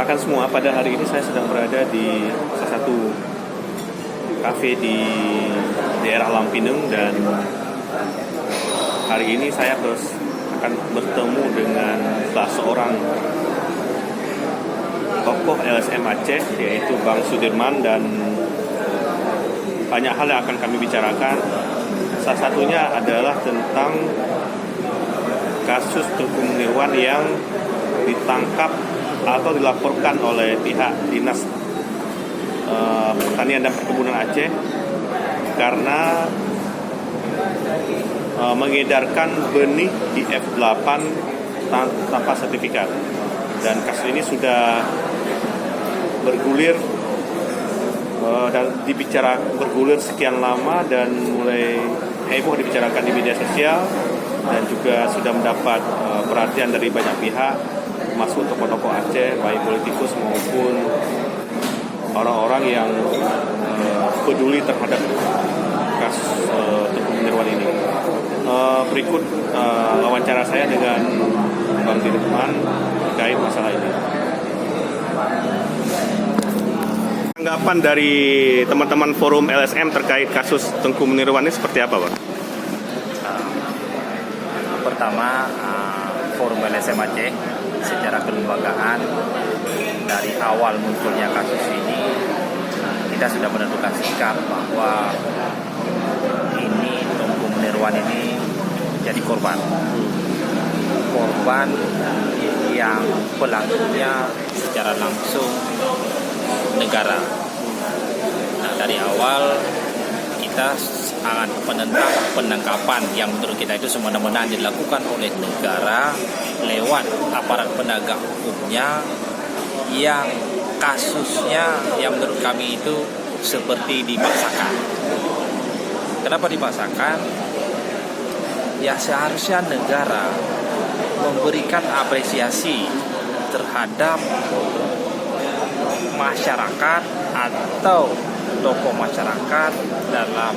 rekan semua, pada hari ini saya sedang berada di salah satu kafe di daerah Lampineng, dan hari ini saya akan bertemu dengan salah seorang tokoh LSM Aceh, yaitu Bang Sudirman, dan banyak hal yang akan kami bicarakan. Salah satunya adalah tentang kasus Tengku Munirwan yang ditangkap atau dilaporkan oleh pihak Dinas Pertanian dan Perkebunan Aceh karena mengedarkan benih di F8 tanpa sertifikat. Dan kasus ini sudah bergulir dan bergulir sekian lama, dan mulai heboh dibicarakan di media sosial, dan juga sudah mendapat perhatian dari banyak pihak, termasuk tokoh-tokoh Aceh, baik politikus maupun orang-orang yang peduli terhadap kasus Tengku Munirwan ini. Berikut wawancara saya dengan Bang Sudirman terkait masalah ini. Tanggapan dari teman-teman forum LSM terkait kasus Tengku Munirwan ini seperti apa, Bang? Pertama, forum LSM Aceh secara kelembagaan dari awal munculnya kasus ini kita sudah menentukan sikap bahwa ini Tengku Munirwan ini jadi korban yang pelakunya secara langsung negara. Nah, dari awal kita sangat menentang penangkapan yang menurut kita itu semena-mena dilakukan oleh negara lewat aparat penegak hukumnya, yang kasusnya yang menurut kami itu seperti dipaksakan. Kenapa dipaksakan? Ya, seharusnya negara memberikan apresiasi terhadap masyarakat atau tokoh masyarakat dalam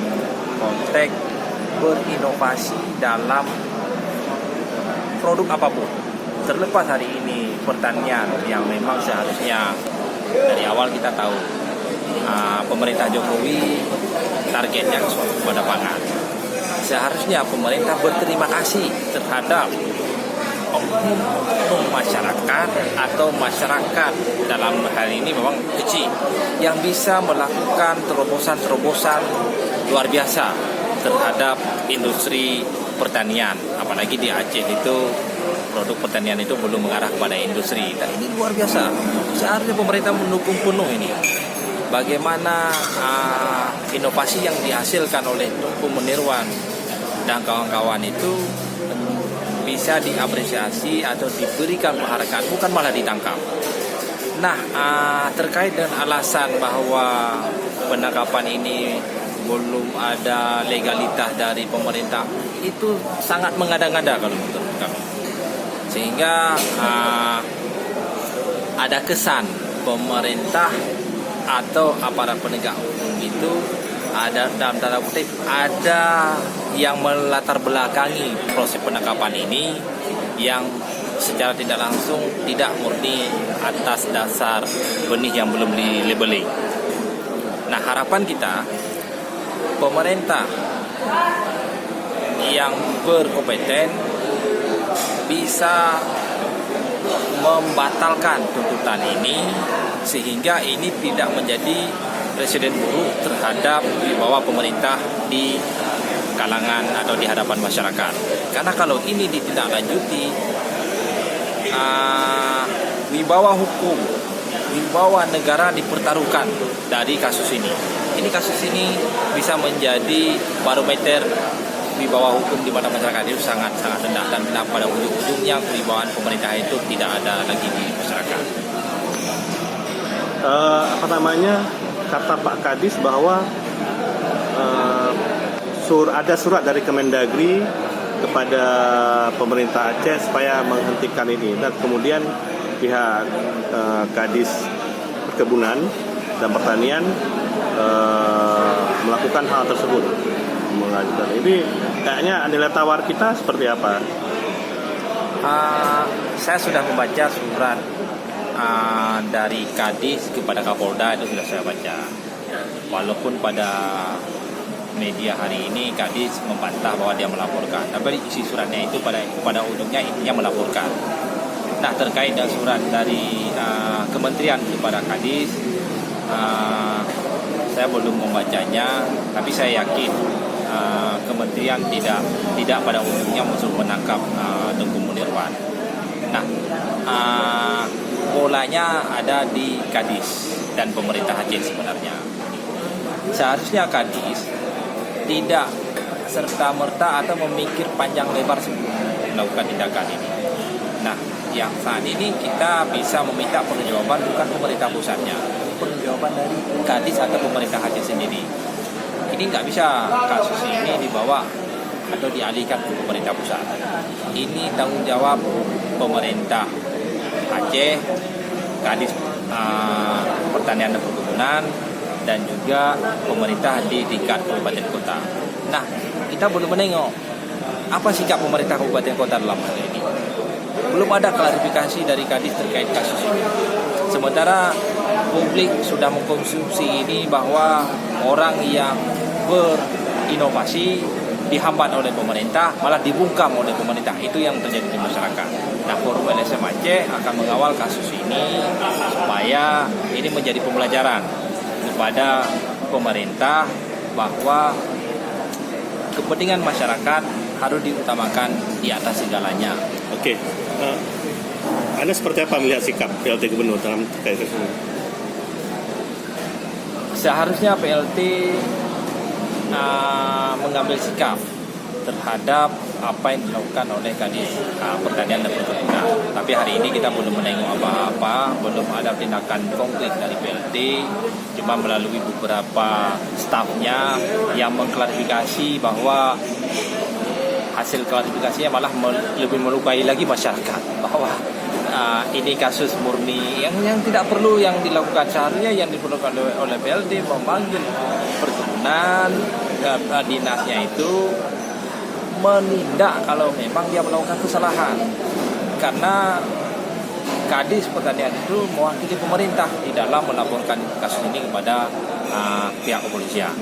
konteks berinovasi dalam produk apapun. Terlepas hari ini pertanian yang memang seharusnya dari awal kita tahu pemerintah Jokowi targetnya kepada pangan. Seharusnya pemerintah berterima kasih terhadap oknum masyarakat atau masyarakat dalam hal ini memang kecil yang bisa melakukan terobosan-terobosan luar biasa terhadap industri pertanian. Apalagi di Aceh itu produk pertanian itu belum mengarah kepada industri, dan ini luar biasa. Seharusnya pemerintah mendukung penuh ini. Bagaimana inovasi yang dihasilkan oleh Tengku Munirwan dan kawan-kawan itu bisa diapresiasi atau diberikan penghargaan, bukan malah ditangkap. Nah, terkait dengan alasan bahwa penangkapan ini belum ada legalitas dari pemerintah, itu sangat mengada-ngada kalau menurut kami. Sehingga ada kesan pemerintah atau aparat penegak hukum itu ada dalam tanda kutip ada yang melatar belakangi proses penangkapan ini, yang secara tidak langsung tidak murni atas dasar benih yang belum dilabeli. Nah, harapan kita pemerintah yang berkompeten bisa membatalkan tuntutan ini, sehingga ini tidak menjadi presiden buruk terhadap wibawa pemerintah di kalangan atau di hadapan masyarakat. Karena kalau ini ditindaklanjuti, wibawa hukum, wibawa negara dipertaruhkan dari kasus ini. Ini kasus ini bisa menjadi barometer wibawa hukum di mana masyarakat itu sangat-sangat rendah, dan pada ujung-ujungnya kewibawaan pemerintah itu tidak ada lagi di masyarakat. Kata Pak Kadis bahwa ada surat dari Kemendagri kepada pemerintah Aceh supaya menghentikan ini, dan kemudian pihak Kadis Perkebunan dan Pertanian melakukan hal tersebut, mengajukan ini. Kayaknya nilai tawar kita seperti apa? Saya sudah membaca surat dari Kadis kepada Kapolda itu sudah saya baca. Walaupun pada media hari ini Kadis membantah bahwa dia melaporkan, tapi isi suratnya itu pada ujungnya intinya melaporkan. Nah, terkait dengan surat dari kementerian kepada Kadis, saya belum membacanya, tapi saya yakin kementerian tidak pada ujungnya musuh menangkap Tengku Munirwan. Nah, polanya ada di Kadis dan pemerintah Aceh sebenarnya. Seharusnya Kadis tidak serta-merta atau memikir panjang lebar sebelum melakukan tindakan ini. Nah, yang saat ini kita bisa meminta pertanggungjawaban bukan pemerintah pusatnya, pertanggungjawaban dari Kadis atau pemerintah Aceh sendiri. Ini nggak bisa kasus ini dibawa atau dialihkan ke pemerintah pusat. Ini tanggung jawab pemerintah Aceh, Kadis Pertanian dan Perkebunan, dan juga pemerintah di tingkat kabupaten kota. Nah, kita belum menengok apa sikap pemerintah kabupaten kota dalam hal ini. Belum ada klarifikasi dari Kadis terkait kasus ini. Sementara publik sudah mengkonsumsi ini bahwa orang yang berinovasi dihambat oleh pemerintah, malah dibungkam oleh pemerintah. Itu yang terjadi di masyarakat. Nah, Forum LSM Aceh akan mengawal kasus ini supaya ini menjadi pembelajaran kepada pemerintah bahwa kepentingan masyarakat harus diutamakan di atas segalanya. Oke. Anda seperti apa melihat sikap PLT Gubernur dalam terkait kasus ini? Seharusnya PLT mengambil sikap terhadap apa yang dilakukan oleh Kadis Pertanian dan Perkebunan. Tapi hari ini kita belum menengok apa-apa, belum ada tindakan konkret dari PLT, cuma melalui beberapa stafnya yang mengklarifikasi bahwa hasil klarifikasinya malah lebih melukai lagi masyarakat bahwa ini kasus murni yang tidak perlu yang dilakukan. Seharusnya yang diperlukan oleh PLT memanggil perkebunan dinasnya itu menindak kalau memang dia melakukan kesalahan, karena Kadis Pertanian itu mewakili pemerintah di dalam melaporkan kasus ini kepada pihak kepolisian.